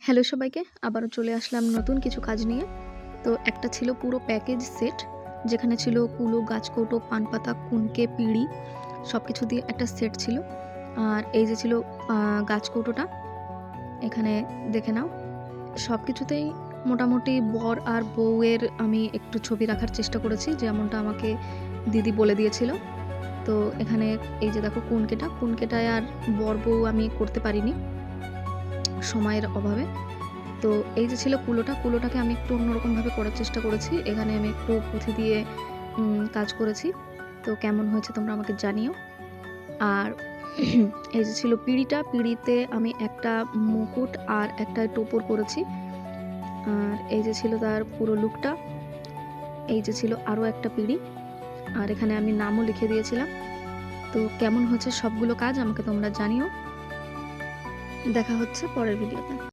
Hello সবাইকে, আবারও চলে আসলাম নতুন কিছু কাজ নিয়ে। তো একটা ছিল পুরো প্যাকেজ সেট, যেখানে ছিল কুলো, গাছকৌটো, পানপাতা, কুনকে, পিঁড়ি সবকিছু দিয়ে একটা সেট ছিল। আর এই যে ছিল গাছকৌটোটা, এখানে দেখে নাও। সবকিছুতেই মোটামুটি বর আর বউয়ের আমি একটু ছবি রাখার চেষ্টা করেছি, যেমনটা আমাকে দিদি বলে দিয়েছিল। তো এখানে এই যে দেখো কুনকেটায় আর বর বউ আমি করতে পারিনি সময়ের অভাবে। তো এই যে ছিল কুলোটাকে আমি একটু অন্যরকমভাবে করার চেষ্টা করেছি। এখানে আমি একটু পুঁথি দিয়ে কাজ করেছি। তো কেমন হয়েছে তোমরা আমাকে জানিও। আর এই যে ছিল পিঁড়িতে আমি একটা মুকুট আর একটা টোপর করেছি। আর এই যে ছিল তার পুরো লুকটা। এই যে ছিল আরও একটা পিঁড়ি, আর এখানে আমি নামও লিখে দিয়েছিলাম। তো কেমন হয়েছে সবগুলো কাজ আমাকে তোমরা জানিও। দেখা হচ্ছে পরের ভিডিওতে।